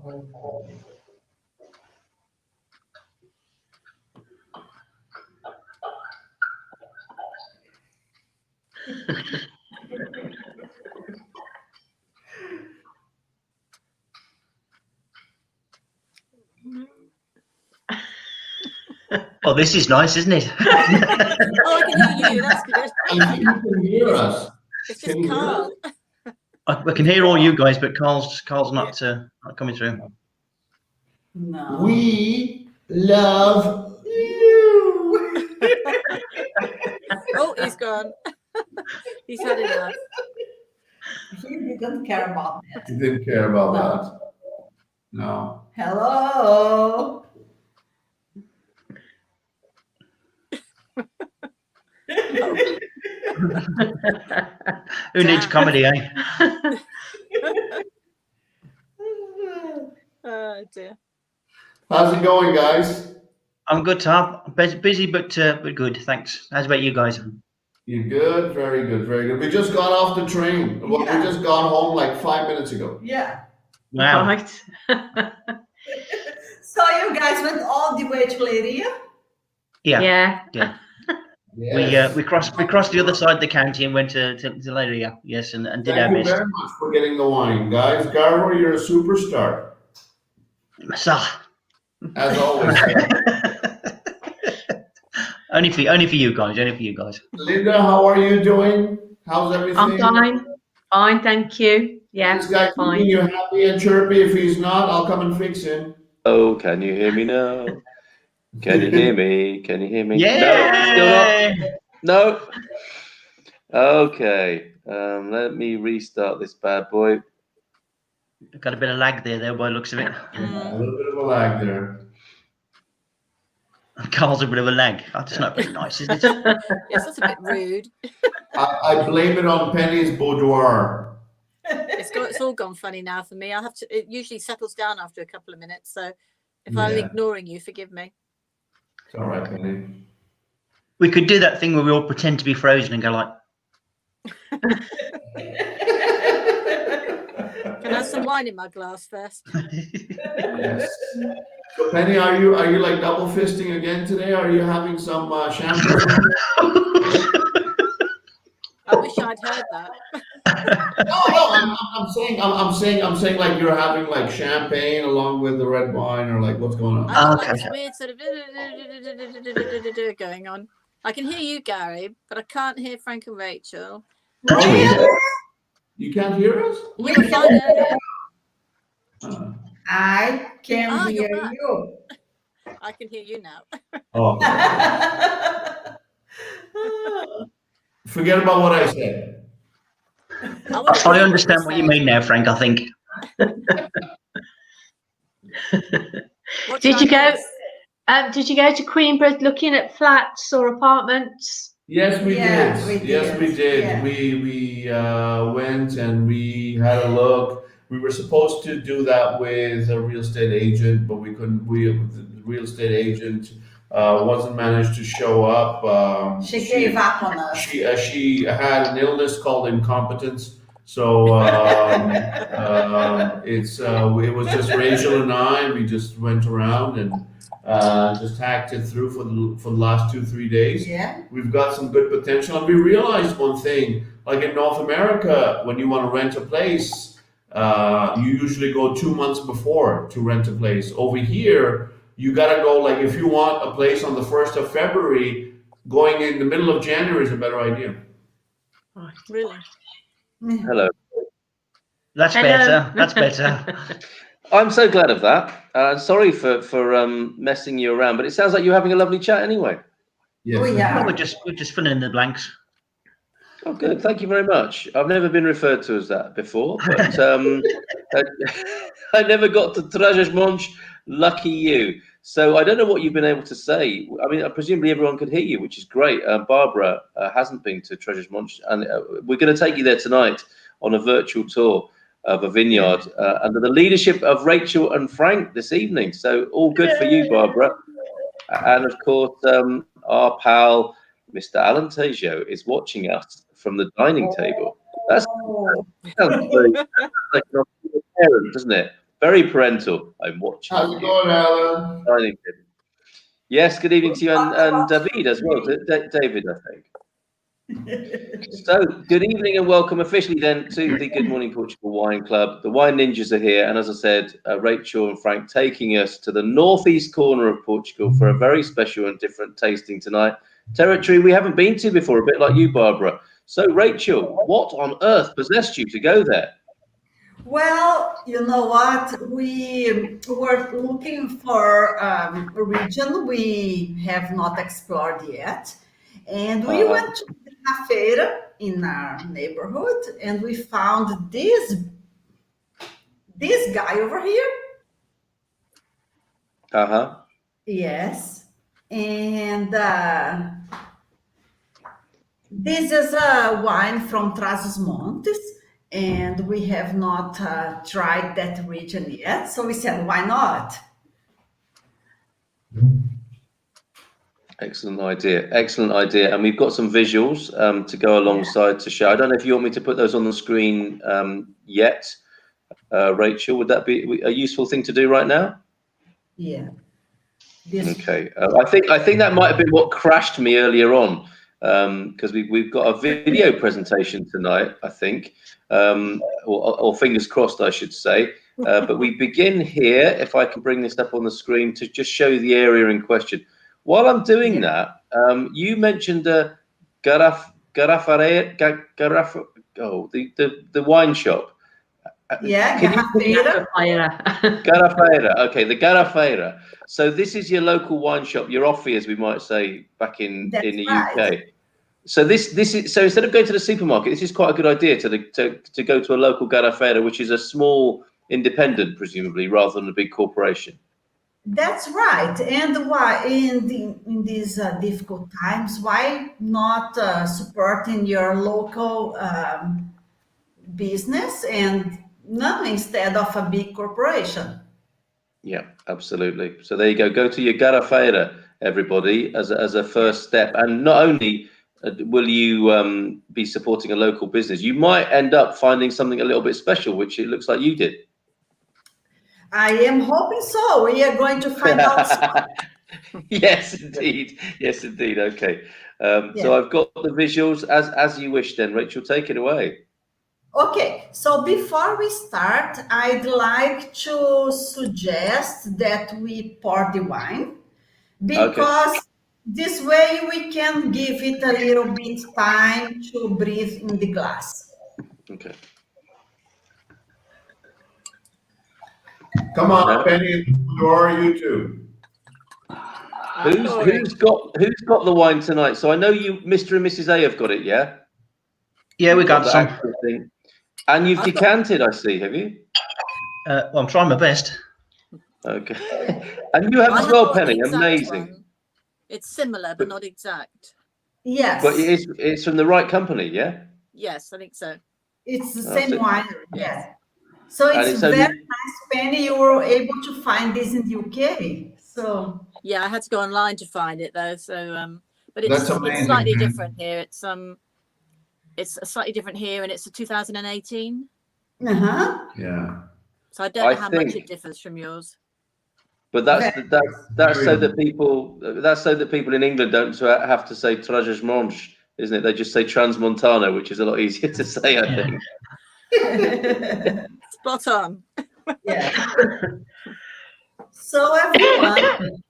Oh, this is nice, isn't it? Oh, I can hear you. That's good. I think you can hear us. It's just Carl. I can hear all you guys, but Carl's not coming through. No. We love you. Oh, he's gone. He's had enough. He didn't care about that. You didn't care about that. No. Hello. Who needs comedy, eh? Oh dear. How's it going, guys? I'm good, Tom. Busy, but good. Thanks. How's about you guys? You good? Very good, very good. We just got off the train. Well, Yeah. we just got home like 5 minutes ago. Yeah. Wow. Right. So you guys went all the way to Leiria? Yeah. Yeah. Yes. We crossed the other side of the county and went to Leiria. Yes, and did our Thank you best. very much for getting the wine, guys. Garbo, you're a superstar, So, as always. only for you guys. Only for you guys. Linda, how are you doing? How's everything? I'm fine. Fine, thank you. Yeah, This guy fine. keeping you happy and chirpy. If he's not, I'll come and fix him. Oh, can you hear me now? Can you hear me? Can you hear me? Yeah. No, still not. No. Okay. Let me restart this bad boy. Got a bit of lag there by the looks of it. A little bit of a lag there. Carl's a bit of a lag. That's not very nice, is it? Yes, that's a bit rude. I blame it on Penny's boudoir. It's all gone funny now for me. It usually settles down after a couple of minutes. So if I'm Yeah. ignoring you, forgive me. It's all right, Penny. We could do that thing where we all pretend to be frozen and go like, Can I have some wine in my glass first? Yes. So Penny, are you like double fisting again today? Are you having some champagne? I wish I'd heard that. No, I'm saying like you're having like champagne along with the red wine, or like what's going on? I've got Okay. like this weird sort of going on. I can hear you, Gary, but I can't hear Frank and Rachel. that's weird. You can't hear us? We were fine earlier. I can You're hear back. you. I can hear you now. Oh, forget about what I said. I understand what you mean now, Frank. I think. What Did you go? miss? Did you go to Queenborough looking at flats or apartments? Yes, we Yeah, did. we Yes, did. we did. Yeah. We went and we had a look. We were supposed to do that with a real estate agent, but we couldn't. The real estate agent wasn't managed to show up. She gave up on us. She had an illness called incompetence. So it was just Rachel and I. We just went around and just hacked it through for the last 2-3 days. Yeah. We've got some good potential, and we realized one thing. Like in North America, when you want to rent a place, you usually go 2 months before to rent a place. Over here, you gotta go, like if you want a place on the 1st of February, going in the middle of January is a better idea. Really? Hello. That's Hello. better. That's better. I'm so glad of that. Sorry for messing you around, but it sounds like you're having a lovely chat anyway. Yes. Oh, yeah. Well, we're just filling in the blanks. Oh, good. Thank you very much. I've never been referred to as that before, but I never got to Trás-os-Montes. Lucky you. So I don't know what you've been able to say. I mean, presumably everyone could hear you, which is great. Barbara hasn't been to Trás-os-Montes, and we're going to take you there tonight on a virtual tour of a vineyard under the leadership of Rachel and Frank this evening. So all good for you, Barbara. And of course, our pal, Mr. Alan Tejo, is watching us from the dining table. That sounds very like an parent, doesn't it? Very parental. I'm watching How's you. it going, Alan? Signing him. Yes, good evening to you and David as well. David, I think. So, good evening and welcome officially then to the Good Morning Portugal Wine Club. The Wine Ninjas are here, and as I said, Rachel and Frank taking us to the northeast corner of Portugal for a very special and different tasting tonight. Territory we haven't been to before, a bit like you, Barbara. So, Rachel, what on earth possessed you to go there? Well, you know what? We were looking for a region we have not explored yet. And we went to the feira in our neighborhood and we found this guy over here. Yes. And this is a wine from Trás-os-Montes. And we have not tried that region yet. So we said, why not? Excellent idea. Excellent idea. And we've got some visuals to go alongside to show. I don't know if you want me to put those on the screen yet, Rachel. Would that be a useful thing to do right now? Yeah. Okay. I think that might have been what crashed me earlier on, because we've got a video presentation tonight, I think, or fingers crossed, I should say. But we begin here, if I can bring this up on the screen to just show you the area in question. While I'm doing that, you mentioned the wine shop. Yeah, Garrafeira. Okay, the Garrafeira. So this is your local wine shop, your offie, as we might say back in the UK. So this is so instead of going to the supermarket, this is quite a good idea to go to a local Garrafeira, which is a small independent, presumably, rather than a big corporation. That's right. And why in these difficult times, why not supporting your local business and instead of a big corporation? Yeah, absolutely. So there you go. Go to your Garrafeira, everybody, as a first step. And not only will you be supporting a local business, you might end up finding something a little bit special, which it looks like you did. I am hoping so. We are going to find out soon. Yes, indeed. Yes, indeed. Okay. So I've got the visuals as you wish then. Rachel, take it away. Okay, so before we start, I'd like to suggest that we pour the wine because this way we can give it a little bit time to breathe in the glass. Okay. Come on, Penny, or you two. Who's got the wine tonight? So I know you, Mr. and Mrs. A, have got it, yeah? Yeah, we got some. Thing. And you've decanted, I see, have you? Well, I'm trying my best. Okay. And you have as well, Penny. Amazing. One. It's similar, but not exact. Yes. But it's from the right company, yeah? Yes, I think so. It's the same winery, yes. Yeah. So it's very nice, Penny. You were able to find this in the UK. So yeah, I had to go online to find it though. So but That's it's amazing, slightly man. different here. It's slightly different here, and it's a 2018. Yeah. So I don't know how much it differs from yours. But that's so that people in England don't have to say Trás-os-Montes, isn't it? They just say Transmontana, which is a lot easier to say, I think. Spot on. yeah. So everyone,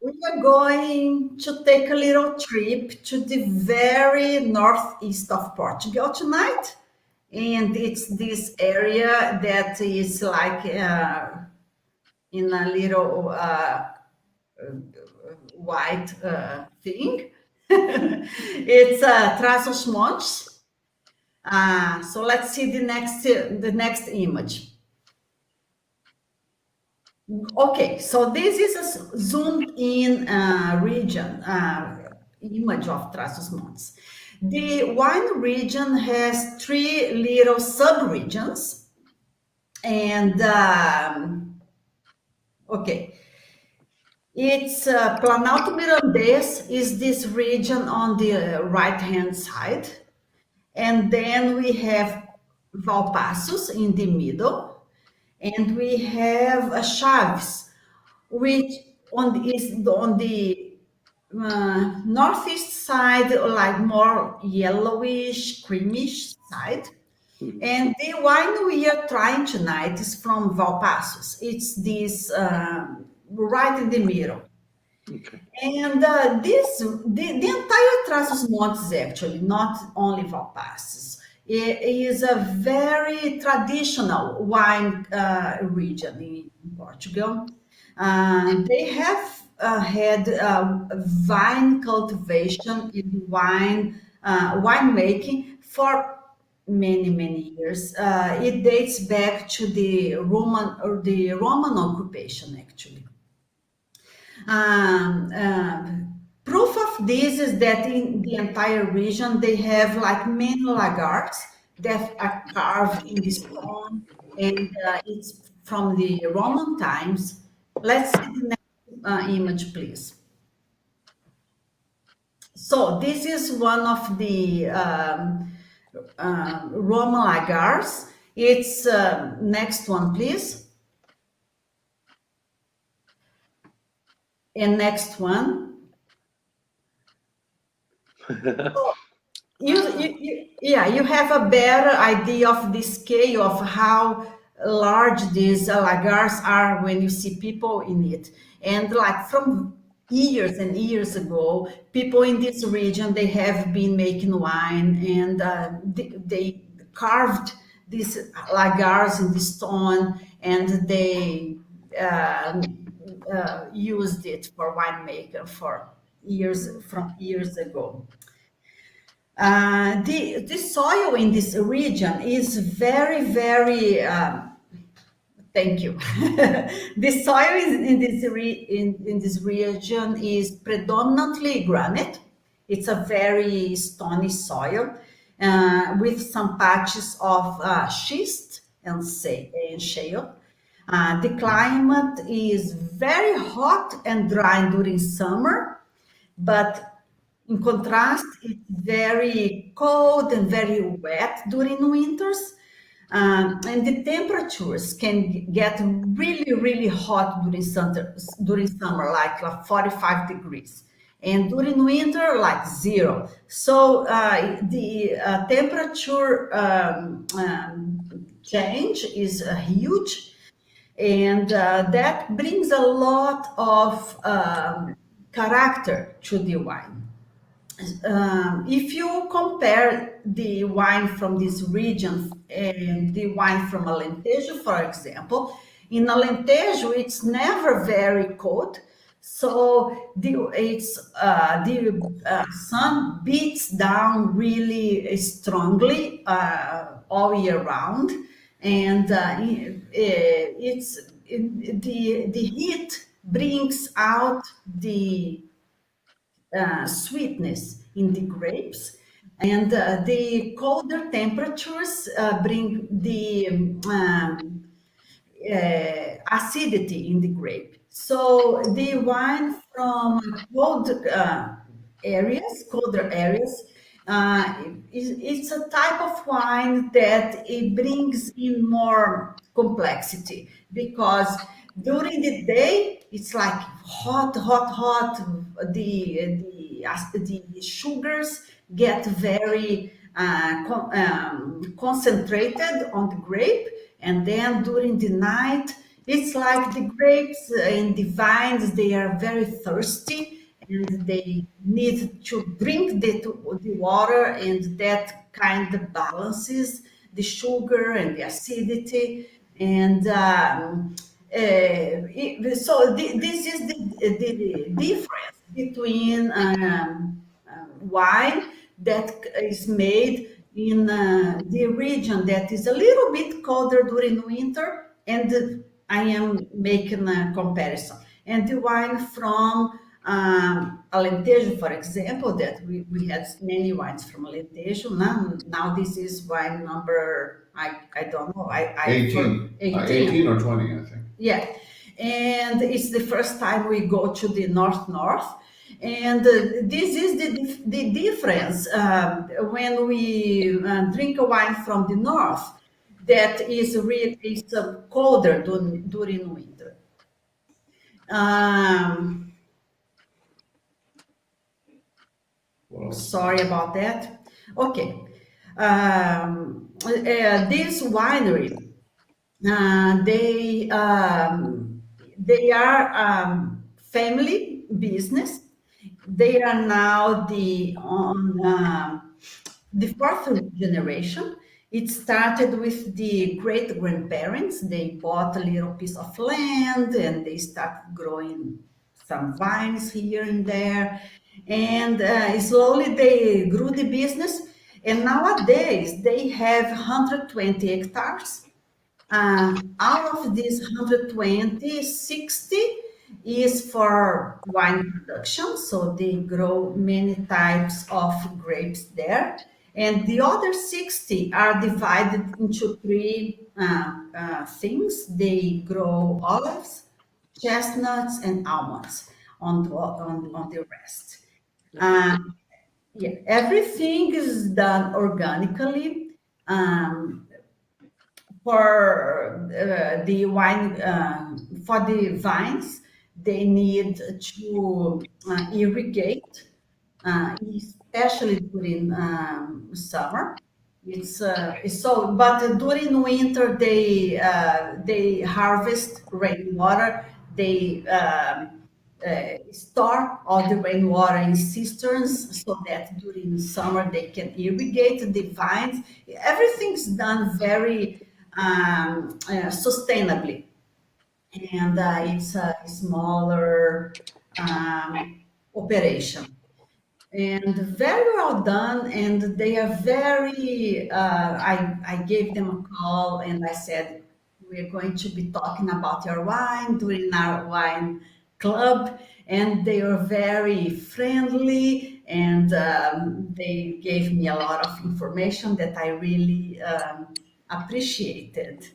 we are going to take a little trip to the very northeast of Portugal tonight. And it's this area that is like in a little white thing. It's Trás-os-Montes. So let's see the next image. Okay, so this is a zoomed in region image of Trás-os-Montes. The wine region has 3 little sub-regions, and okay, it's Planalto Mirandês is this region on the right-hand side, and then we have Valpassos in the middle. and we have a Chaves, which is on the northeast side, like more yellowish, creamish side. And the wine we are trying tonight is from Valpassos. It's this right in the middle. Okay. And the entire Trás-os-Montes, actually, not only Valpassos, is a very traditional wine region in Portugal. They have had vine cultivation and winemaking for many years. It dates back to the Roman occupation, actually. Proof of this is that in the entire region they have like many lagars that are carved in the stone, and it's from the Roman times. Let's see the next image, please. So this is one of the Roman lagars. It's next one, please. And next one. You have a better idea of the scale of how large these lagars are when you see people in it. And like from years and years ago, people in this region, they have been making wine, and they carved these lagars in the stone, and they used it for winemaker for years ago. The soil in this region is very thank you. The soil in this region is predominantly granite. It's a very stony soil with some patches of schist and shale. The climate is very hot and dry during summer, but in contrast, it's very cold and very wet during winters. And the temperatures can get really hot during summer, like 45 degrees. And during winter, like 0. So the temperature change is huge. And that brings a lot of character to the wine. If you compare the wine from this region and the wine from Alentejo, for example, in Alentejo it's never very cold, so the sun beats down really strongly all year round, and the heat brings out the sweetness in the grapes, and the colder temperatures bring the acidity in the grape. So the wine from colder areas, it's a type of wine that it brings in more complexity, because during the day it's like hot. The sugars get very concentrated on the grape, and then during the night it's like the grapes and the vines, they are very thirsty and they need to drink the water, and that kind of balances the sugar and the acidity. And so this is the difference between wine that is made in the region that is a little bit colder during winter, and I am making a comparison, and the wine from Alentejo, for example, that we had many wines from Alentejo. Now this is wine number, I don't know, 18. 18 or 20, I think. Yeah, and it's the first time we go to the north, and this is the difference when we drink a wine from the north. that is really colder during winter. Sorry about that. Okay. This winery, they are family business. They are now the fourth generation. It started with the great grandparents. They bought a little piece of land and they started growing some vines here and there. And slowly they grew the business. And nowadays they have 120 hectares. Out of these 120, 60 is for wine production. So they grow many types of grapes there. And the other 60 are divided into three things. They grow olives, chestnuts, and almonds on the rest. Yeah, everything is done organically. For the wine, for the vines, they need to irrigate, especially during summer. It's so, but during winter they harvest rainwater. They store all the rainwater in cisterns so that during summer they can irrigate the vines. Everything's done very sustainably, and it's a smaller operation and very well done. And they are very I gave them a call and I said, we're going to be talking about your wine during our wine club, and they are very friendly, and they gave me a lot of information that I really appreciated.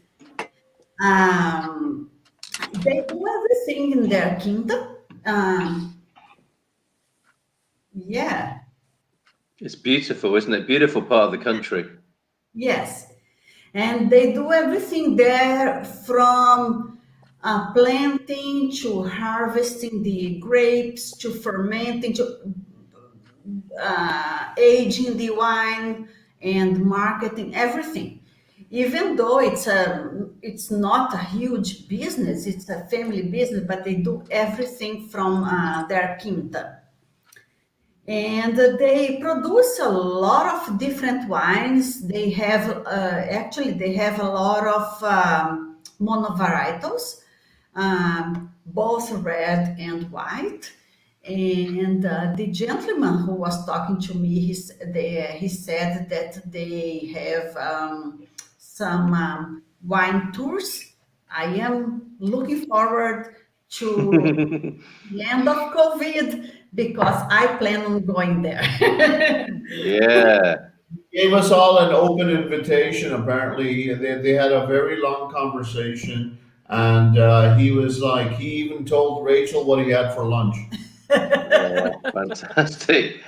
They do everything in their kingdom. Yeah. It's beautiful, isn't it? Beautiful part of the country. Yes, and they do everything there from planting to harvesting the grapes to fermenting to aging the wine and marketing everything. Even though it's not a huge business, it's a family business, but they do everything from their quinta. And they produce a lot of different wines. They have they have a lot of monovarietals, both red and white. And the gentleman who was talking to me, he said that they have some wine tours. I am looking forward to the end of COVID because I plan on going there. Yeah. Gave us all an open invitation. Apparently, they had a very long conversation, and he was like, he even told Rachel what he had for lunch. Oh, fantastic.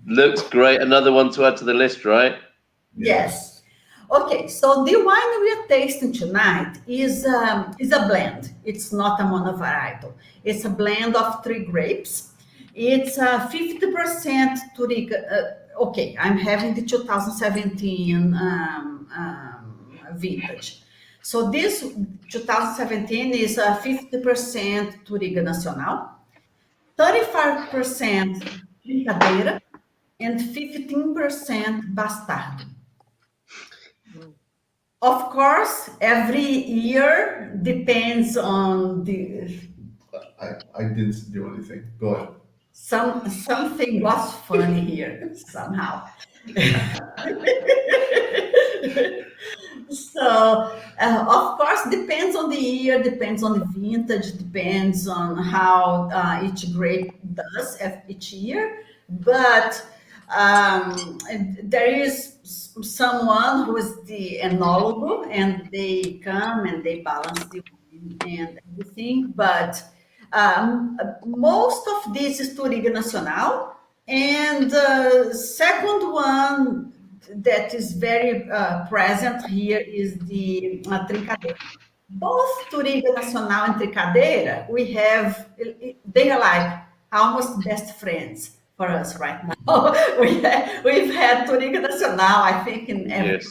Looks great. Another one to add to the list, right? Yes. Okay, so the wine we are tasting tonight is a blend. It's not a monovarietal. It's a blend of three grapes. It's 50% Turiga. Okay, I'm having the 2017 vintage. So this 2017 is 50% Turiga Nacional, 35% Brincadeira, and 15% Bastardo. Of course, every year depends on the. I didn't do anything. Go ahead. Something was funny here somehow. So, of course, depends on the year, depends on the vintage, depends on how each grape does each year. But there is someone who is the enologue, and they come and they balance the wine and everything. But most of this is Turiga Nacional, and the second one that is very present here is the Trincadeira. Both Touriga Nacional and Trincadeira, they are like almost best friends for us right now. We've had Touriga Nacional, I think, in every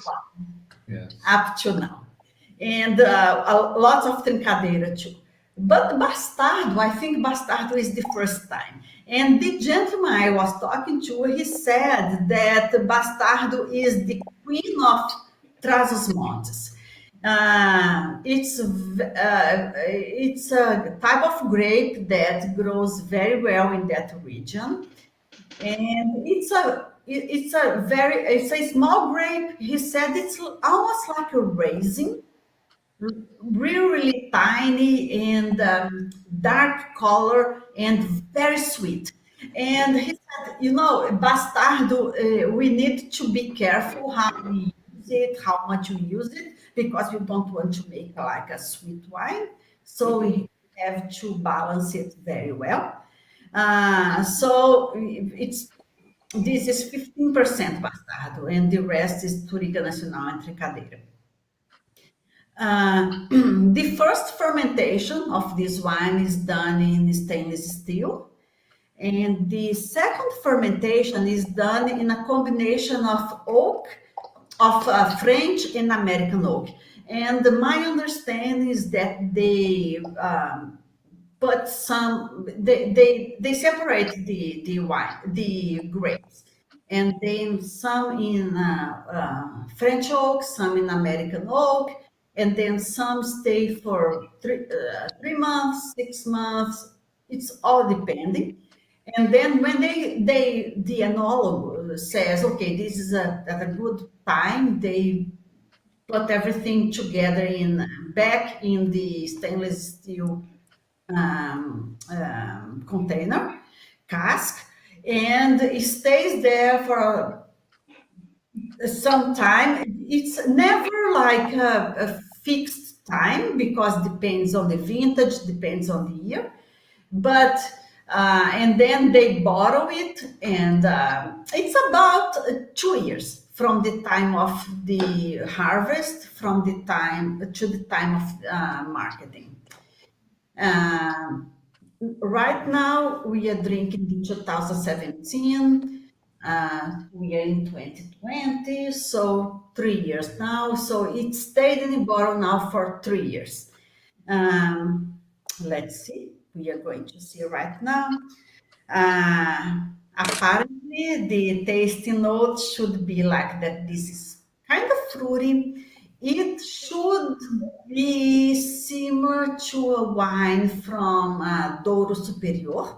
Yes. up to now. And lots of Trincadeira too. But Bastardo, I think Bastardo is the first time. And the gentleman I was talking to, he said that Bastardo is the queen of Trás-os-Montes. It's a type of grape that grows very well in that region, and it's a small grape. He said it's almost like a raisin, really tiny and dark color and very sweet. And he said, Bastardo, we need to be careful how we use it, how much we use it, because we don't want to make like a sweet wine. So we have to balance it very well. So this is 15% Bastardo, and the rest is Touriga Nacional and Trincadeira. The first fermentation of this wine is done in stainless steel, and the second fermentation is done in a combination of oak, of French and American oak. And my understanding is that they put some, they separate the wine, the grapes, and then some in French oak, some in American oak, and then some stay for 3 months, 6 months. It's all depending. And then when the enologue says, okay, this is a good time, they put everything together back in the stainless steel container, cask, and it stays there for some time. It's never like a fixed time because depends on the vintage, depends on the year, but and then they bottle it, and it's about 2 years from the time of the harvest, from the time to the time of marketing. Right now we are drinking in 2017. We are in 2020, so 3 years now. So it stayed in the bottle now for 3 years. Let's see. We are going to see right now. Apparently, the tasting notes should be like that. This is kind of fruity. It should be similar to a wine from Douro Superior.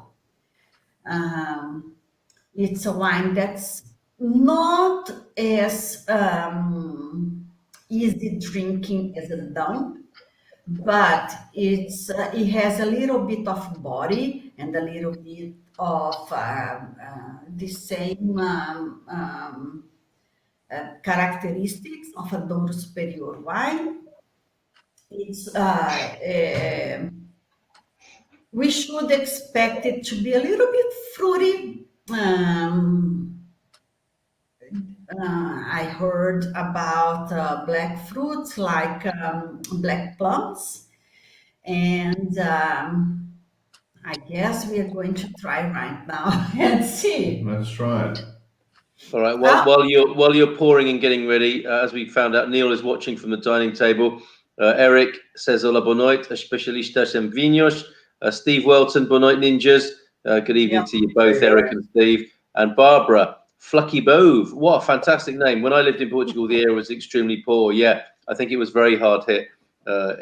It's a wine that's not as easy drinking as a Dom, but it has a little bit of body and a little bit of the same characteristics of a Douro Superior wine. It's we should expect it to be a little bit fruity. I heard about black fruits like black plums, and I guess we are going to try right now and see. Let's try it. All right. While you're pouring and getting ready, as we found out, Neil is watching from the dining table. Eric says, "Hola, boa noite, especialistas em vinhos." Steve Welton, boa noite, ninjas. Good evening to you both, Eric and Steve. And Barbara, Flucky Bove. What a fantastic name. When I lived in Portugal, the air was extremely poor. Yeah, I think it was very hard hit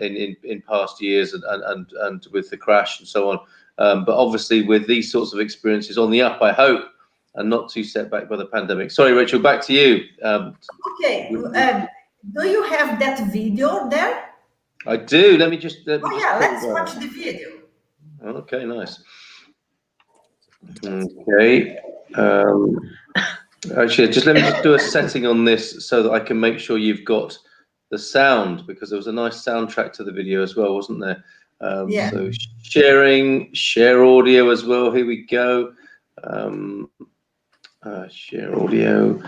in past years and with the crash and so on. But obviously, with these sorts of experiences on the up, I hope, and not too set back by the pandemic. Sorry, Rachel, back to you. Okay. Do you have that video there? I do. Let me just. Let's watch the video. Okay, nice. Okay. Actually, let me just do a setting on this so that I can make sure you've got the sound, because there was a nice soundtrack to the video as well, wasn't there? So share audio as well. Here we go. Share audio.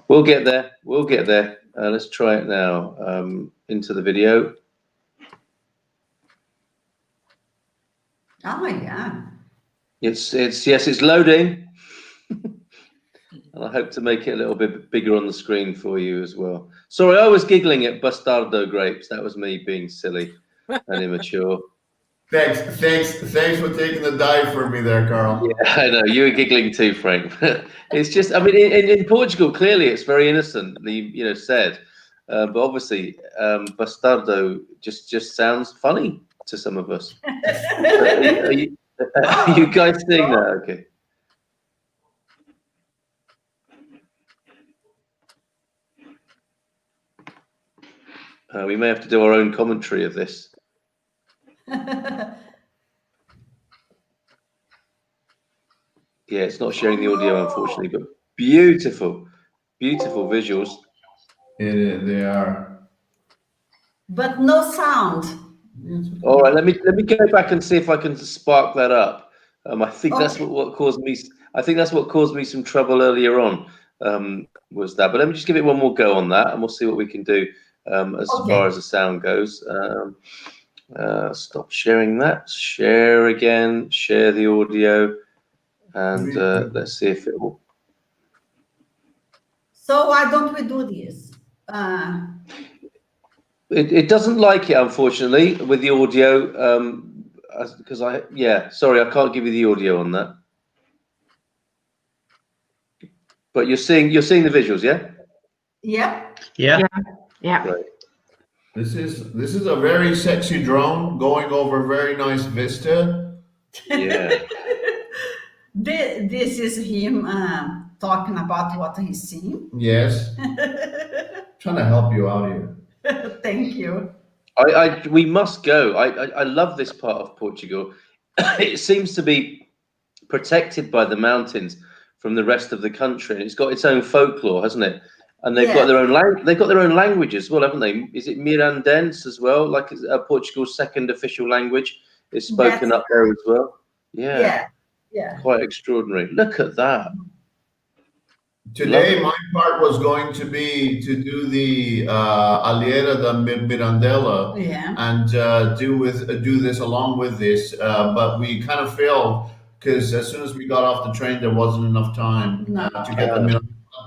We'll get there. We'll get there. Let's try it now. Into the video. Oh yeah. It's loading. And I hope to make it a little bit bigger on the screen for you as well. Sorry, I was giggling at Bastardo grapes. That was me being silly and immature. Thanks for taking the dive for me there, Carl. Yeah, I know you were giggling too, Frank. It's just, I mean, in Portugal, clearly it's very innocently, said, but obviously, Bastardo just sounds funny to some of us. Are you guys seeing that? Okay. We may have to do our own commentary of this. Yeah, it's not sharing the audio, unfortunately, but beautiful visuals. They are. But no sound. All right, let me go back and see if I can spark that up. I think that's what caused me. I think that's what caused me some trouble earlier on. Was that? But let me just give it one more go on that, and we'll see what we can do as far as the sound goes. Stop sharing that. Share again. Share the audio, and let's see if it will. So why don't we do this? It doesn't like it, unfortunately, with the audio, because sorry, I can't give you the audio on that. But you're seeing the visuals, yeah? Yeah. Yeah. Right. This is a very sexy drone going over a very nice vista. Yeah. This is him talking about what he's seeing. Yes. Trying to help you out here. Thank you. We must go. I love this part of Portugal. It seems to be protected by the mountains from the rest of the country, and it's got its own folklore, hasn't it? And they've got their own they've got their own language as well, haven't they? Is it Mirandense as well? Like Portugal's second official language is spoken up there as well. Yeah. Quite extraordinary. Look at that. Today, my part was going to be to do the Alheira da Mirandela and do this along with this, but we kind of failed because as soon as we got off the train, there wasn't enough time to get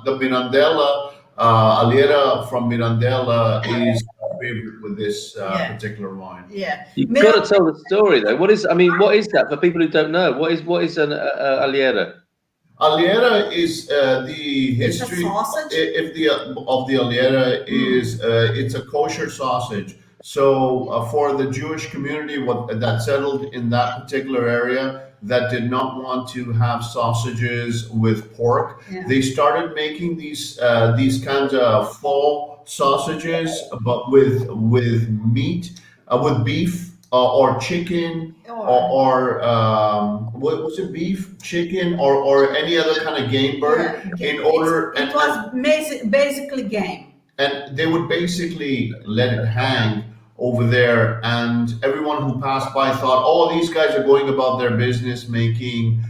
the Mirandela. Alheira from Mirandela is a favorite with this particular wine. Yeah. You've got to tell the story though. What is that for people who don't know? What is an Alheira? Alheira is the history of the Alheira is it's a kosher sausage. So for the Jewish community that settled in that particular area that did not want to have sausages with pork, they started making these kinds of faux sausages, but with meat, with beef. Or chicken, or what was it? Beef, chicken, or any other kind of game bird. It was basically game. And they would basically let it hang over there, and everyone who passed by thought, "Oh, these guys are going about their business making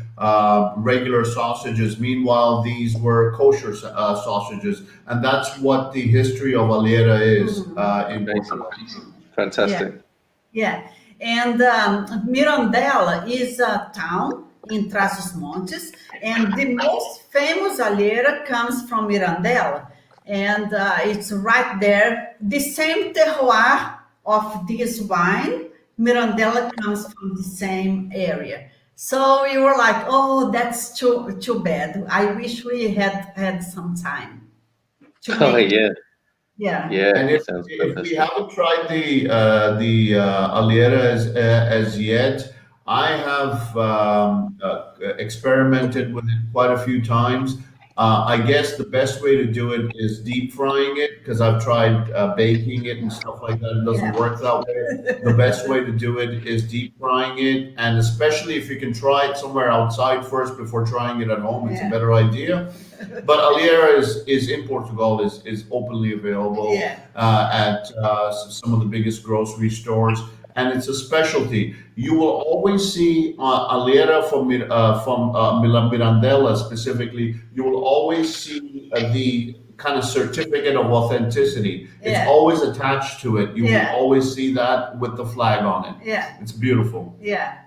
regular sausages." Meanwhile, these were kosher sausages, and that's what the history of Alheira is in Portugal. Fantastic. Yeah, and Mirandela is a town in Trás-os-Montes, and the most famous Alheira comes from Mirandela, and it's right there. The same terroir of this wine, Mirandela comes from the same area. So we were like, "Oh, that's too bad. I wish we had some time." Yeah. And if we haven't tried the Alheira as yet, I have experimented with it quite a few times. I guess the best way to do it is deep frying it, because I've tried baking it and stuff like that. It doesn't work that way. The best way to do it is deep frying it, and especially if you can try it somewhere outside first before trying it at home, it's a better idea. But Alheira is in Portugal, is openly available at some of the biggest grocery stores, and it's a specialty. You will always see Alheira from Mirandela specifically. You will always see the kind of certificate of authenticity. It's Yeah. always attached to it. You Yeah. will always see that with the flag on it. Yeah. It's beautiful. Yeah.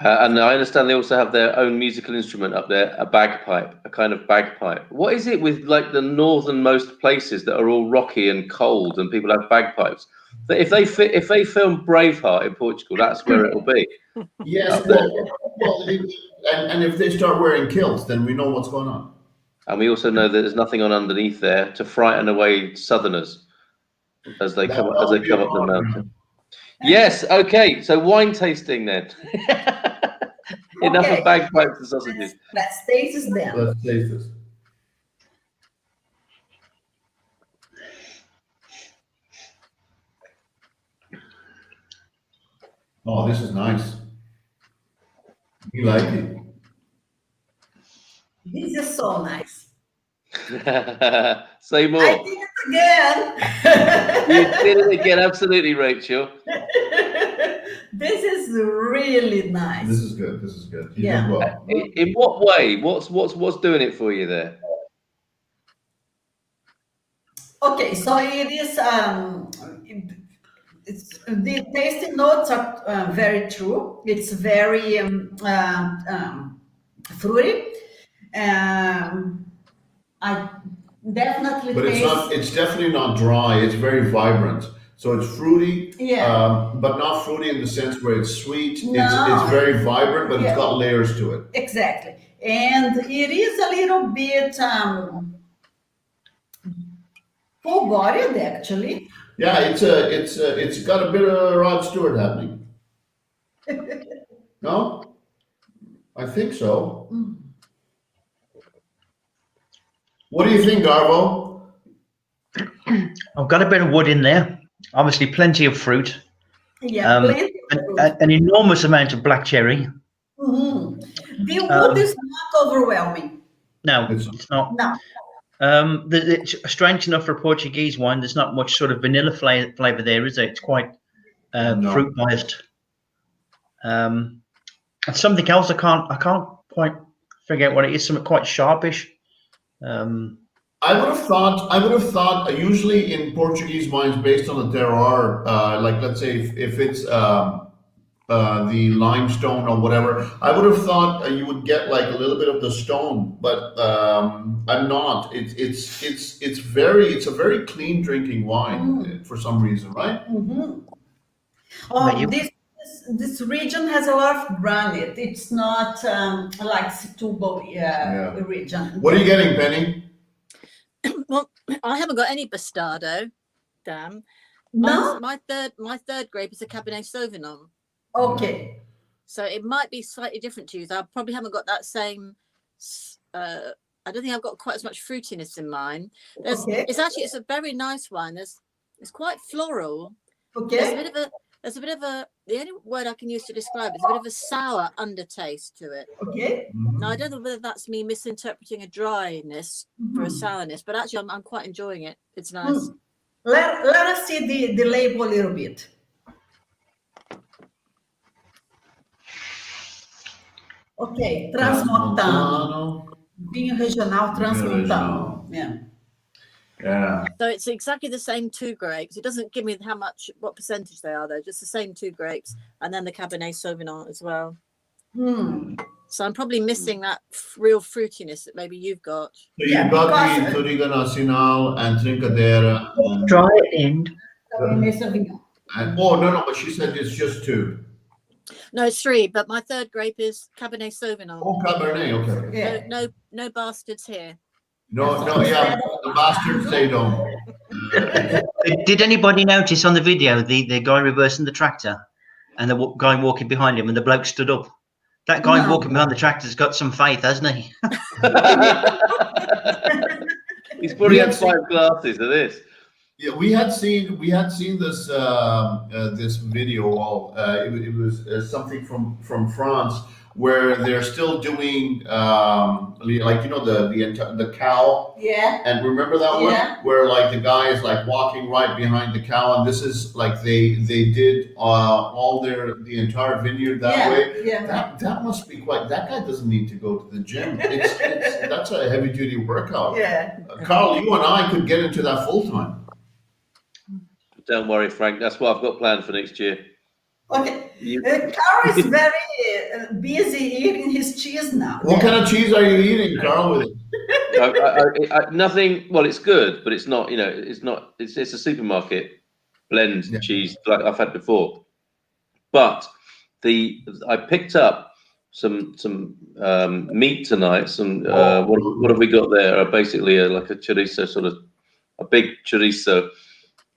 And I understand they also have their own musical instrument up there, a bagpipe, a kind of bagpipe. What is it with like the northernmost places that are all rocky and cold, and people have bagpipes? That if they film Braveheart in Portugal, that's where it will be. Yes, and if they start wearing kilts, then we know what's going on. And we also know that there's nothing on underneath there to frighten away Southerners as they come up the mountain. Yes. Okay. So wine tasting then. Enough Okay. of bagpipes and sausages. Let's taste this then. Let's taste this. Oh, this is nice. We like it. This is so nice. Say more. I did it again. You did it again. Absolutely, Rachel. This is really nice. This is good. This is good. You Yeah. did well. In what way? What's doing it for you there? Okay, so it is. It's the tasting notes are very true. It's very fruity. I definitely But it's taste. not. It's definitely not dry. It's very vibrant. So it's fruity, Yeah. but not fruity in the sense where it's sweet. No. It's very vibrant, but Yeah. it's got layers to it. Exactly, and it is a little bit full-bodied actually. Yeah, it's got a bit of Rod Stewart happening. No, I think so. Mm. What do you think, Garbo? I've got a bit of wood in there. Obviously, plenty of fruit. Yeah, plenty of fruit. An enormous amount of black cherry. Mhm. The wood is not overwhelming. No, It's- it's not. No. It's strange enough for Portuguese wine. There's not much sort of vanilla flavor there, is there? It's quite No. fruit biased. And something else I can't quite figure out what it is. Something quite sharpish. I would have thought. Usually in Portuguese wines, based on the terroir, like let's say if it's the limestone or whatever, I would have thought you would get like a little bit of the stone, but I'm not. It's a very clean drinking wine for some reason, right? Mhm. But you- This region has a lot of granite. It's not like Setúbal region. What are you getting, Penny? Well, I haven't got any Bastardo. Damn. No? My third grape is a Cabernet Sauvignon. Okay. So it might be slightly different to you. I probably haven't got that same. I don't think I've got quite as much fruitiness in mine. Okay. It's a very nice wine. It's quite floral. Okay. There's a bit of a. The only word I can use to describe it is a bit of a sour undertaste to it. Okay. Now I don't know whether that's me misinterpreting a dryness for a sourness, but actually I'm quite enjoying it. It's nice. Let us see the label a little bit. Okay, Trás-os-Montes. Vinho regional Trás-os-Montes. Yeah. Yeah. So it's exactly the same two grapes. It doesn't give me what percentage they are though. Just the same two grapes, and then the Cabernet Sauvignon as well. So I'm probably missing that real fruitiness that maybe you've got. So you've got the Touriga Nacional and Trincadeira. Try it in. Cabernet Sauvignon. No, but she said it's just two. No, it's three, but my third grape is Cabernet Sauvignon. Oh, Cabernet, okay. Yeah. No bastards here. No, yeah, the bastards, they don't. Did anybody notice on the video the guy reversing the tractor and the guy walking behind him and the bloke stood up? That guy walking behind the tractor's got some faith, hasn't he? He's probably had 5 glasses of this. Yeah, we had seen this this video. It was something from France where they're still doing like the cow. Yeah. And remember that one Yeah. where like the guy is like walking right behind the cow, and this is like they did all the entire vineyard that way. Yeah. That must be quite. That guy doesn't need to go to the gym. That's a heavy duty workout. Yeah. Carl, you and I could get into that full time. Don't worry, Frank. That's what I've got planned for next year. Okay. Carl is very busy eating his cheese now. What kind of cheese are you eating, Carl? With it? Nothing. Well, it's good, but it's not. It's not. It's a supermarket blend cheese like I've had before. But I picked up some meat tonight. Some what have we got there? Basically, like a chorizo, sort of a big chorizo.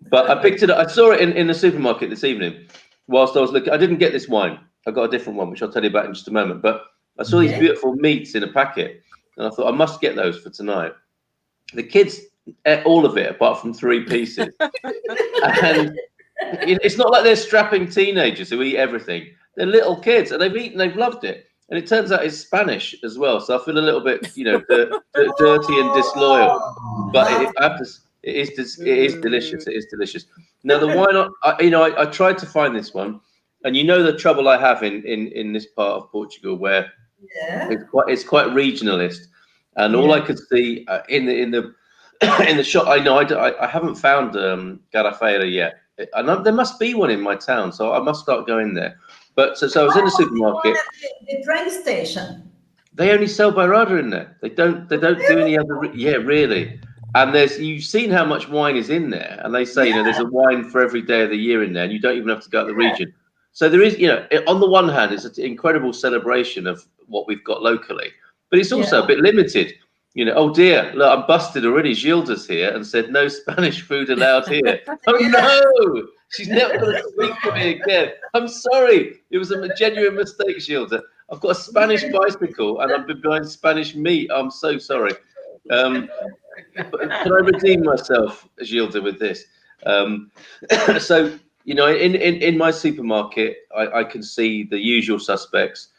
But I picked it up. I saw it in the supermarket this evening. Whilst I was looking, I didn't get this wine. I got a different one, which I'll tell you about in just a moment. But I saw these beautiful meats in a packet, and I thought I must get those for tonight. The kids ate all of it, apart from 3 pieces. And it's not like they're strapping teenagers who eat everything. They're little kids, and they've loved it. And it turns out it's Spanish as well, so I feel a little bit, dirty and disloyal. But it is delicious. It is delicious. Now the wine, I tried to find this one, and the trouble I have in this part of Portugal where it's quite regionalist, and all I could see in the shop. I haven't found Garrafeira yet, and there must be one in my town, so I must start going there. But so I was in the supermarket. The train station. They only sell Bairrada in there. They don't do any other. Yeah, really. And you've seen how much wine is in there, and they say there's a wine for every day of the year in there, and you don't even have to go out the region. So there is, on the one hand, it's an incredible celebration of what we've got locally, but it's also a bit limited. Oh dear, look, I'm busted already. Gilda's here and said no Spanish food allowed here. Oh no, she's never going to speak to me again. I'm sorry, it was a genuine mistake, Gilda. I've got a Spanish bicycle and I've been buying Spanish meat. I'm so sorry. Can I redeem myself, Gilda, with this? So, in my supermarket, I can see the usual suspects,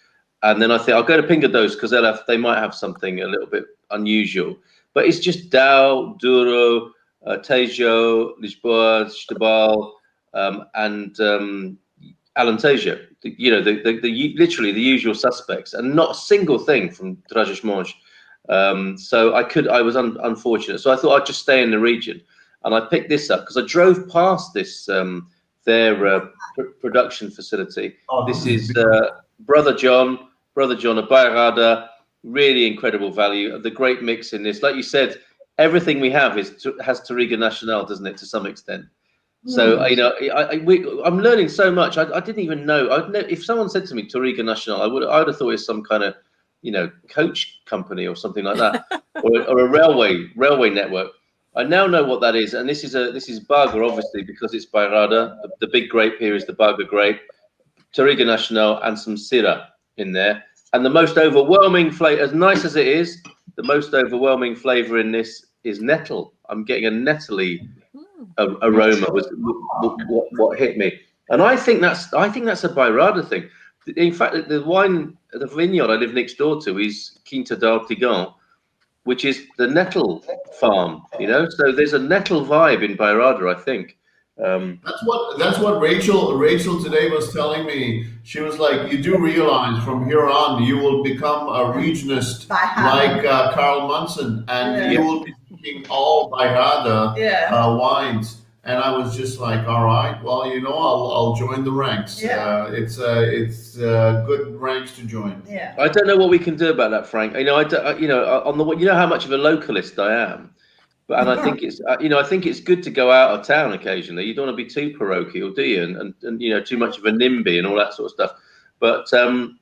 and then I think I'll go to Pingados because they might have something a little bit unusual. But it's just Dow, Douro, Tejo, Lisboa, Setúbal, and Alentejo. Literally the usual suspects, and not a single thing from Trás-os-Montes. So I was unfortunate. So I thought I'd just stay in the region, and I picked this up because I drove past this their production facility. This is Brother John of Bairrada. Really incredible value. The great mix in this, like you said, everything we have has Touriga Nacional, doesn't it, to some extent? So I'm learning so much. I didn't even know. If someone said to me Touriga Nacional, I would have thought it's some kind of coach company or something like that, or a railway network. I now know what that is, and this is Baga, obviously, because it's Bairrada. The big grape here is the Baga grape, Touriga Nacional, and some Syrah in there. And the most overwhelming flavor, as nice as it is, the most overwhelming flavor in this is nettle. I'm getting a nettle-y aroma. Was what hit me, and I think that's a Bairrada thing. In fact, the vineyard I live next door to is Quinta del Tigão, which is the nettle farm. So there's a nettle vibe in Bairrada, I think. That's what Rachel today was telling me. She was like, you do realize from here on you will become a regionist like Carl Munson, and you will be drinking all Bairrada wines. And I was just like, all right, well, I'll join the ranks. It's good ranks to join. Yeah. I don't know what we can do about that, Frank. On the how much of a localist I am, and I think it's good to go out of town occasionally. You don't want to be too parochial, do you? And too much of a NIMBY and all that sort of stuff. But flying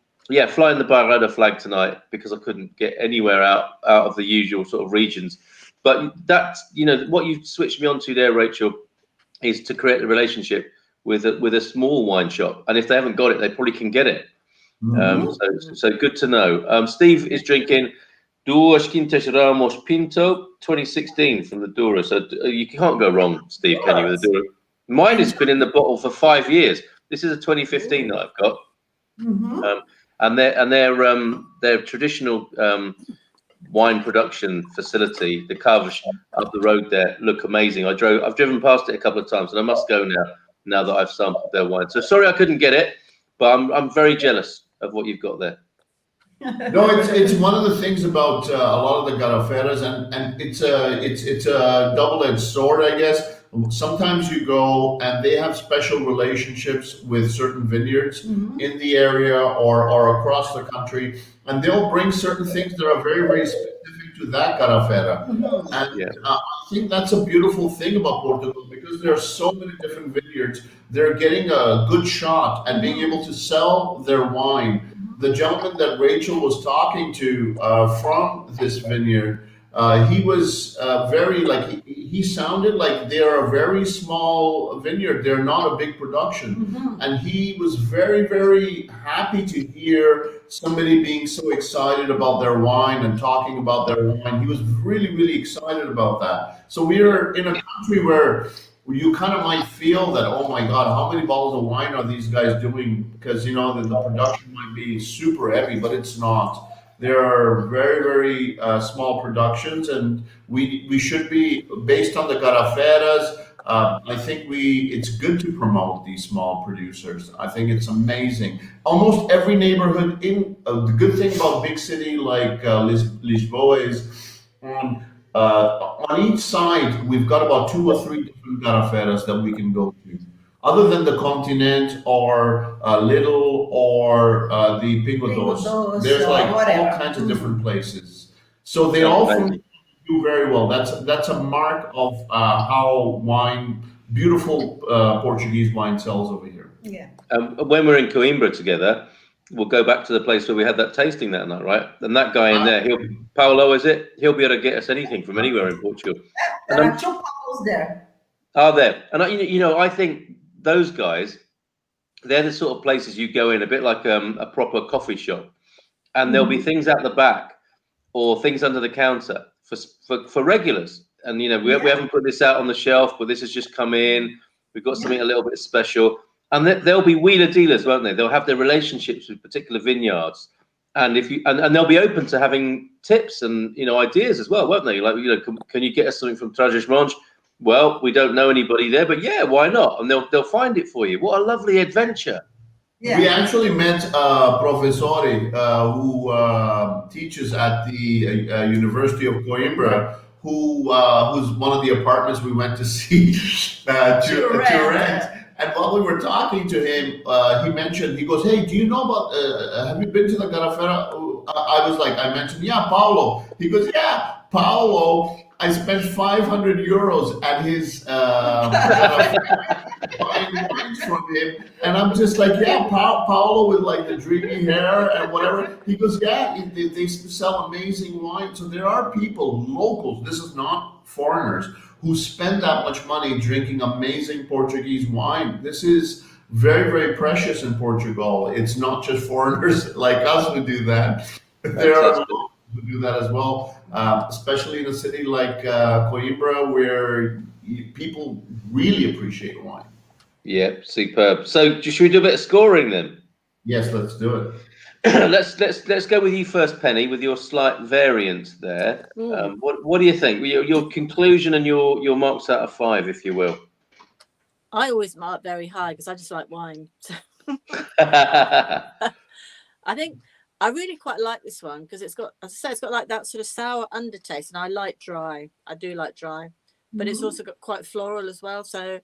the Bairrada flag tonight because I couldn't get anywhere out of the usual sort of regions. But that's what you switched me onto there, Rachel, is to create a relationship with a small wine shop, and if they haven't got it, they probably can get it. So good to know. Steve is drinking Duas Quintas Ramos Pinto 2016 from the Douro. So you can't go wrong, Steve, can you, with the Douro? Mine has been in the bottle for 5 years. This is a 2015 that I've got. and their traditional wine production facility, the caves up the road there, look amazing. I've driven past it a couple of times, and I must go now that I've sampled their wine. So sorry I couldn't get it, but I'm very jealous of what you've got there. No, it's one of the things about a lot of the garraferas, and it's a double-edged sword, I guess. Sometimes you go and they have special relationships with certain vineyards in the area or across the country, and they'll bring certain things that are very, very specific to that garrafera. And I think that's a beautiful thing about Portugal, because there are so many different vineyards. They're getting a good shot at being able to sell their wine. The gentleman that Rachel was talking to from this vineyard, he was very, like, he sounded like they're a very small vineyard. They're not a big production. And he was very, very happy to hear somebody being so excited about their wine and talking about their wine. He was really, really excited about that. So we are in a country where you kind of might feel that, oh my God, how many bottles of wine are these guys doing? Because, you know, the production might be super heavy, but it's not. There are very, very small productions, and we should be, based on the garraferas, I think it's good to promote these small producers. I think it's amazing. Almost every neighborhood the good thing about big city like Lisbon is on each side, we've got about 2 or 3 different garraferas that we can go to. Other than the Continent or Little or the Pingo Doce, there's like all kinds of different places. So they all do very well. That's a mark of how beautiful Portuguese wine sells over here. Yeah. When we're in Coimbra together, we'll go back to the place where we had that tasting that night, right? And that guy in there, Paolo, is it? He'll be able to get us anything from anywhere in Portugal. There are 2 Paulos there. Are there? And I think those guys, they're the sort of places you go in, a bit like a proper coffee shop, and there'll be things at the back or things under the counter for regulars. And we haven't put this out on the shelf, but this has just come in. We've got something a little bit special. And there'll be wheeler dealers, won't they? They'll have their relationships with particular vineyards, and and they'll be open to having tips and ideas as well, won't they? Like, can you get us something from Trás-os-Montes? Well, we don't know anybody there, but yeah, why not? And they'll find it for you. What a lovely adventure! Yeah. We actually met Professori, who teaches at the University of Coimbra, who's one of the apartments we went to see to rent. And while we were talking to him, he goes, hey, do you know about, have you been to the Garrafera? I was like, I mentioned, yeah, Paolo. He goes, yeah, Paolo, I spent 500 euros at his buying wines from him. And I'm just like, yeah, Paolo with like the dreamy hair and whatever. He goes, yeah, they sell amazing wine. So there are people, locals, this is not foreigners, who spend that much money drinking amazing Portuguese wine. This is very, very precious in Portugal. It's not just foreigners like us who do that. There are locals who do that as well, especially in a city like Coimbra, where people really appreciate wine. Yeah, superb. So should we do a bit of scoring then? Yes, let's do it. Let's go with you first, Penny, with your slight variant there. What do you think? Your conclusion and your marks out of 5, if you will. I always mark very high because I just like wine. I think I really quite like this one because it's got, as I say, it's got like that sort of sour undertaste, and I like dry. I do like dry, but it's also got quite floral as well. So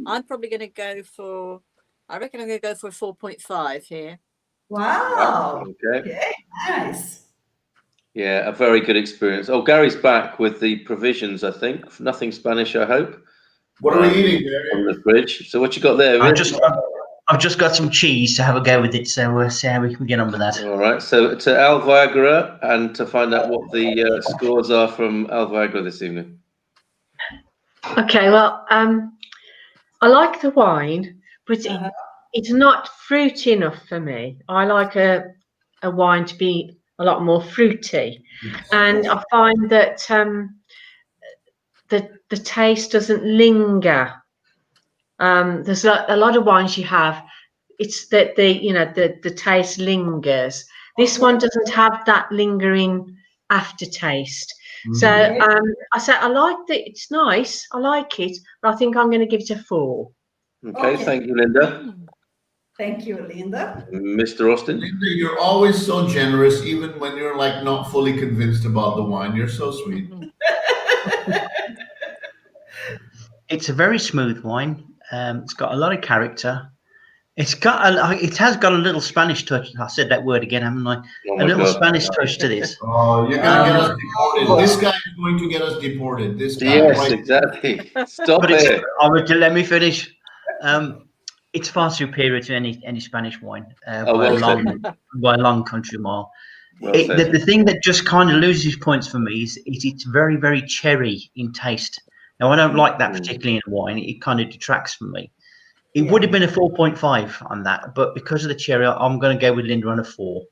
I'm probably going to go for, I reckon I'm going to go for a 4.5 here. Wow. Okay. Nice. Yeah, a very good experience. Oh, Gary's back with the provisions, I think. Nothing Spanish, I hope. What are we eating, Gary? On the fridge. So what you got there? I've just got some cheese to have a go with it, so we'll see how we can get on with that. All right. So to Alvagra, and to find out what the scores are from Alvagra this evening. Okay, well, I like the wine, but it's not fruity enough for me. I like a wine to be a lot more fruity, and I find that the taste doesn't linger. There's a lot of wines you have, it's that the taste lingers. This one doesn't have that lingering aftertaste. So I said I like that. It's nice. I like it, but I think I'm going to give it a 4. Okay, thank you, Linda. Thank you, Linda. Mr. Austin? Linda, you're always so generous, even when you're like not fully convinced about the wine. You're so sweet. It's a very smooth wine. It's got a lot of character. It has got a little Spanish touch. I said that word again, haven't I? Oh A little God. Spanish touch to this. Oh, you're gonna get us deported. This guy is going to get us deported. This guy. Yes, right? exactly. Stop But it. let me finish. It's far superior to any Spanish wine by a long country mile. Well The thing that just kind of loses points for me is it's very, very cherry in taste. Now, I don't like that particularly in wine. It kind of detracts from me. It would have been a 4.5 on that, but because of the cherry, I'm going to go with Linda on a 4.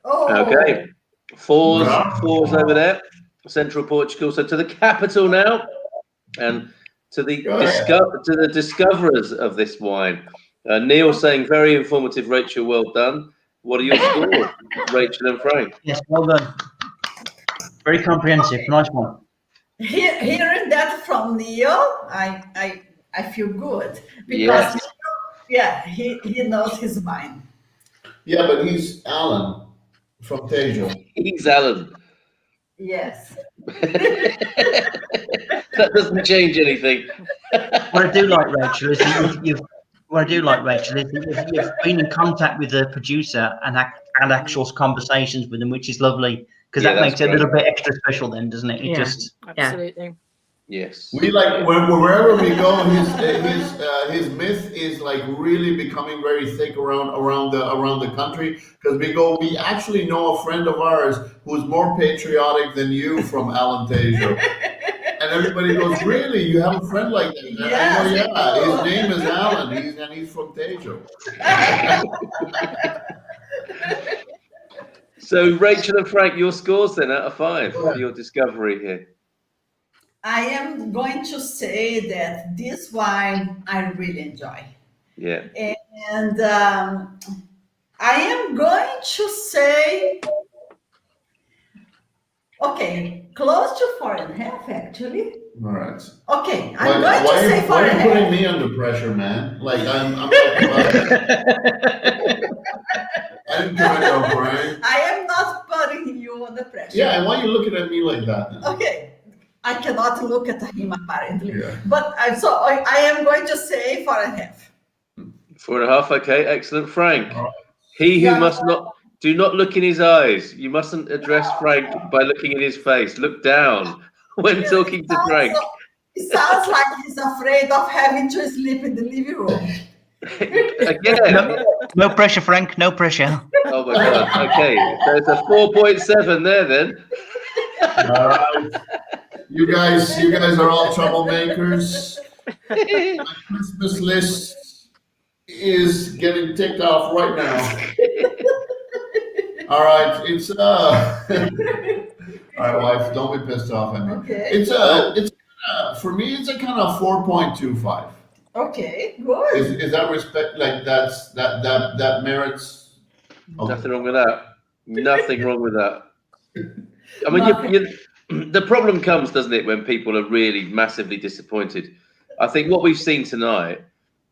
Okay. Fours over there. Central Portugal. So to the capital now, and to the discoverers of this wine. Neil saying very informative, Rachel. Well done. What are your scores, Rachel and Frank? Yes, well done. Very comprehensive. Nice one. Hearing that from Neil, I feel good because he knows his wine. Yeah, but he's Alan from Tejo. He's Alan. Yes. That doesn't change anything. What I do like, Rachel, is that you've been in contact with the producer and had actual conversations with them, which is lovely, because that makes it a little bit extra special then, doesn't it? It just absolutely. Yes. We like wherever we go, his myth is like really becoming very thick around the country, because we actually know a friend of ours who's more patriotic than you from Alentejo. And everybody goes, really? You have a friend like that? And I go, his name is Alan. He's from Tejo. So Rachel and Frank, your scores then out of 5 for your discovery here. I am going to say that this wine I really enjoy. Yeah. And I am going to say, okay, close to 4.5 actually. All right. Okay, I'm going to say 4.5. Why are you putting me under pressure, man? Like I'm like, I didn't commit no crime. I am not putting you under pressure. Yeah, and why are you looking at me like that then? Okay. I cannot look at him apparently, Yeah. but I am going to say 4.5. 4.5. Okay, excellent, Frank. He who must not do not look in his eyes. You mustn't address Frank by looking in his face. Look down when talking to Frank. It sounds like he's afraid of having to sleep in the living room. Again. No pressure, Frank. No pressure. Oh my God. Okay, so it's a 4.7 there then. All right. You guys are all troublemakers. My Christmas list is getting ticked off right now. All right, it's all right, wife, don't be pissed off at me. Okay. It's for me, it's a kind of 4.25. Okay, good. Is that respect, like that merits? Nothing wrong with that. Nothing wrong with that. I mean, the problem comes, doesn't it, when people are really massively disappointed. I think what we've seen tonight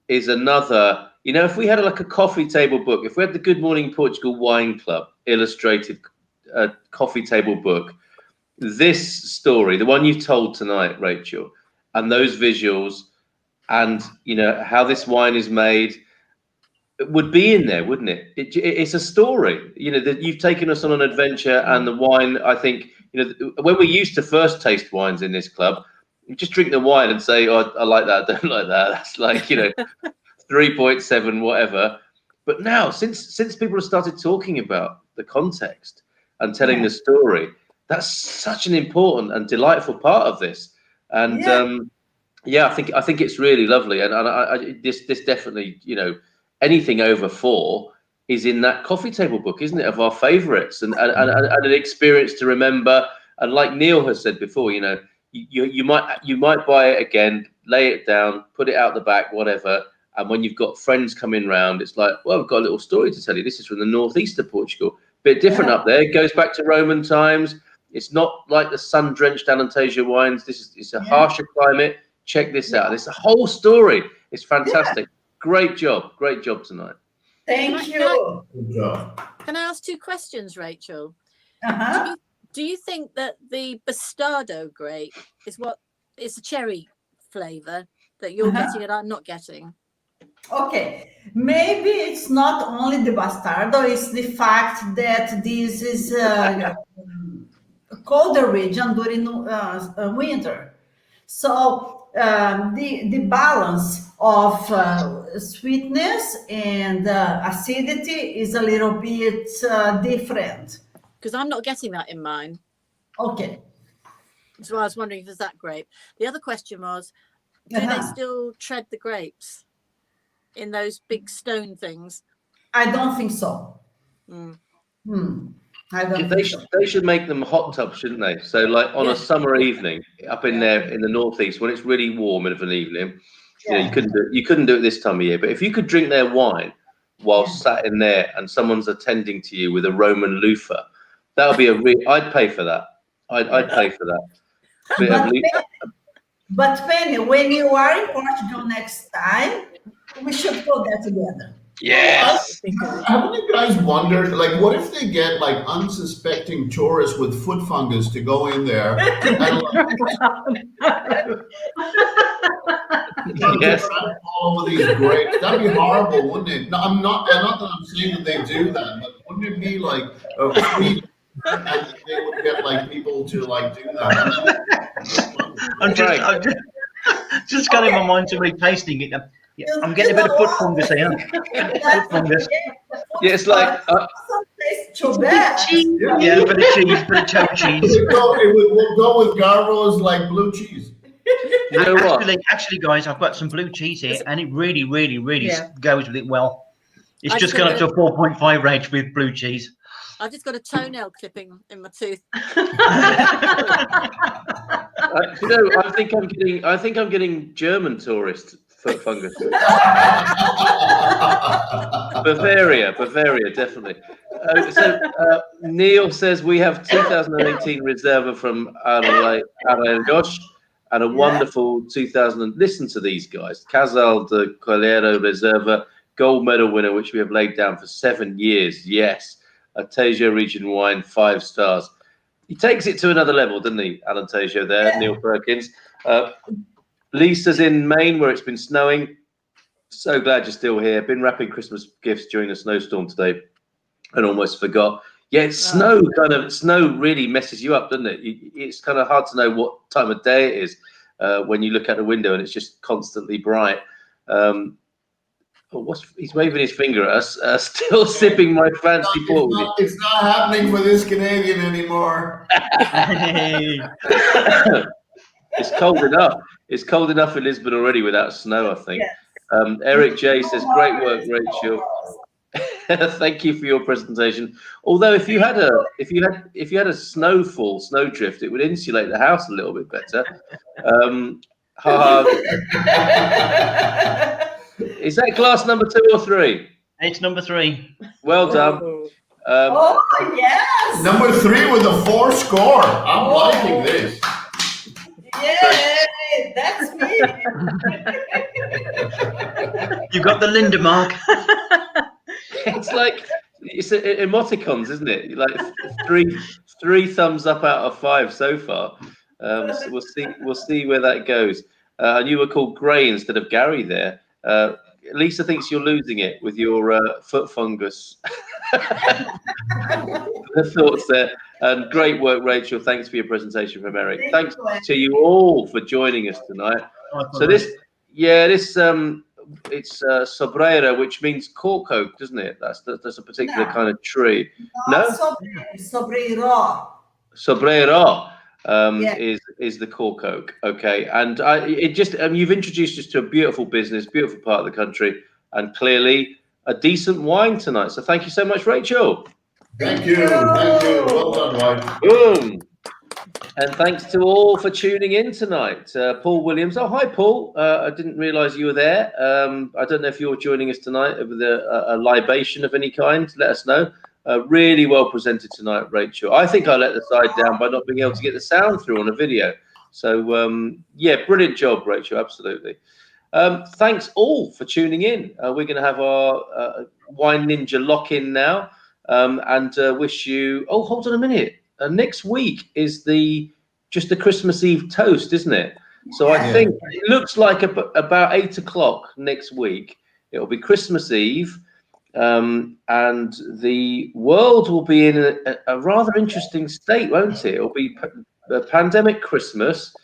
is another, if we had like a coffee table book, if we had the Good Morning Portugal Wine Club illustrated coffee table book, this story, the one you've told tonight, Rachel, and those visuals and, how this wine is made would be in there, wouldn't it? It's a story, that you've taken us on an adventure, and the wine, I think, when we used to first taste wines in this club, you just drink the wine and say, oh, I like that, I don't like that. That's like, 3.7, whatever. But now, since people have started talking about the context and telling the story, that's such an important and delightful part of this. And I think it's really lovely. And this definitely, anything over 4 is in that coffee table book, isn't it, of our favourites, and an experience to remember. And like Neil has said before, you might buy it again, lay it down, put it out the back, whatever, And when you've got friends coming round, it's like, well, I've got a little story to tell you. This is from the northeast of Portugal. Bit different up there. It goes back to Roman times. It's not like the sun-drenched Alentejo wines. It's a harsher climate. Check this out. It's a whole story. It's fantastic. Great job tonight. Thank you. Good job. Can I ask 2 questions, Rachel? Uh-huh. Do you think that the Bastardo grape is a cherry flavour that you're getting and I'm not getting? Okay, maybe it's not only the Bastardo, it's the fact that this is a colder region during winter. So the balance of sweetness and acidity is a little bit different. Because I'm not getting that in mine. Okay. So I was wondering if it's that grape. The other question was, do they still tread the grapes in those big stone things? I don't think so. I don't think so. They should make them hot tubs, shouldn't they? So like on a summer evening up in there in the northeast when it's really warm of an evening, you know, you couldn't do it this time of year. But if you could drink their wine while sat in there and someone's attending to you with a Roman loofah, that would be I'd pay for that. I'd pay for that. But Penny, when you are in Portugal next time, we should go there together. Yes. Haven't you guys wondered, like, what if they get like unsuspecting tourists with foot fungus to go in there and Yes. all over these grapes? That'd be horrible, wouldn't it? No, I'm not that I'm saying that they do that, but wouldn't it be like a free and they would get like people to like do that? I'm just got in my mind to retasting it. Yeah, I'm getting a bit of foot fungus here. Foot fungus. Yeah, it's like Too bad. Yeah, a bit of cheese, bit of toe cheese. We'll go with Garbo's like blue cheese. You know what? Actually, guys, I've got some blue cheese here, and it really goes with it well. It's just gone up to a 4.5 range with blue cheese. I've just got a toenail clipping in my tooth. You know, I think I'm getting German tourist foot fungus. Bavaria, definitely. Neil says we have 2018 reserva from Aragos and a wonderful 2000. Listen to these guys: Casal de Coelho Reserva, gold medal winner, which we have laid down for 7 years. Yes, Alentejo region wine, 5 stars. He takes it to another level, doesn't he, Alentejo? There, Neil Perkins. Lisa's in Maine, where it's been snowing. So glad you're still here. Been wrapping Christmas gifts during the snowstorm today, and almost forgot. Yeah, it's snow really messes you up, doesn't it? It's kind of hard to know what time of day it is when you look out the window and it's just constantly bright. He's waving his finger at us. Still sipping my fancy port. It's not happening for this Canadian anymore. It's cold enough. It's cold enough in Lisbon already without snow, I think. Yes. Eric J says, "Great work, Rachel. Thank you for your presentation. Although if you had a snow drift, it would insulate the house a little bit better." Is that glass number 2 or 3? It's number 3. Well done. Oh yes. Number 3 with a 4 score. I'm liking this. Yay, that's me. You got the Linda mark. It's like emoticons, isn't it? Like three thumbs up out of 5 so far. So we'll see where that goes. And you were called Gray instead of Gary there. Lisa thinks you're losing it with your foot fungus. The thoughts there. And great work, Rachel. Thanks for your presentation from Eric. Thanks to you all for joining us tonight. So it's Sobreiro, which means cork oak, doesn't it? That's a particular kind of tree. No? Sobreiro. Sobreiro is the cork oak. Okay. And you've introduced us to a beautiful business, beautiful part of the country, and clearly a decent wine tonight. So thank you so much, Rachel. Thank you. Well done, Mike. Boom. And thanks to all for tuning in tonight. Paul Williams. Oh, hi, Paul. I didn't realise you were there. I don't know if you're joining us tonight with a libation of any kind. Let us know. Really well presented tonight, Rachel. I think I let the side down by not being able to get the sound through on a video. So, yeah, brilliant job, Rachel. Absolutely. Thanks all for tuning in. We're going to have our Wine Ninja lock-in now, and wish you... Oh, hold on a minute. Next week is just the Christmas Eve toast, isn't it? So I think it looks like about 8 o'clock next week. It'll be Christmas Eve, and the world will be in a rather interesting state, won't it? It'll be a pandemic Christmas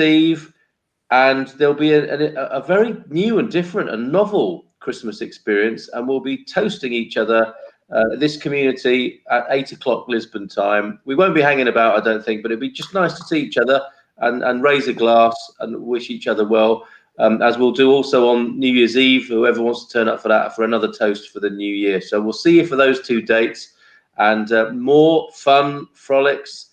Eve, and there'll be a very new and different and novel Christmas experience, and we'll be toasting each other. This community at 8 o'clock Lisbon time. We won't be hanging about, I don't think, but it'd be just nice to see each other and raise a glass and wish each other well, as we'll do also on New Year's Eve, whoever wants to turn up for that, for another toast for the new year. So we'll see you for those 2 dates, and more fun, frolics,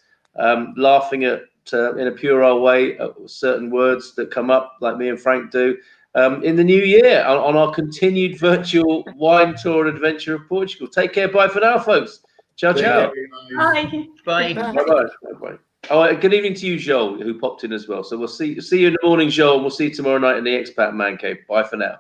laughing at in a puerile way at certain words that come up, like me and Frank do, in the new year on our continued virtual wine tour and adventure of Portugal. Take care. Bye for now, folks. Ciao, ciao. Bye. Bye. Bye-bye. Oh, good evening to you, Joel, who popped in as well. So we'll see you in the morning, Joel. We'll see you tomorrow night in the Expat Man Cave. Bye for now.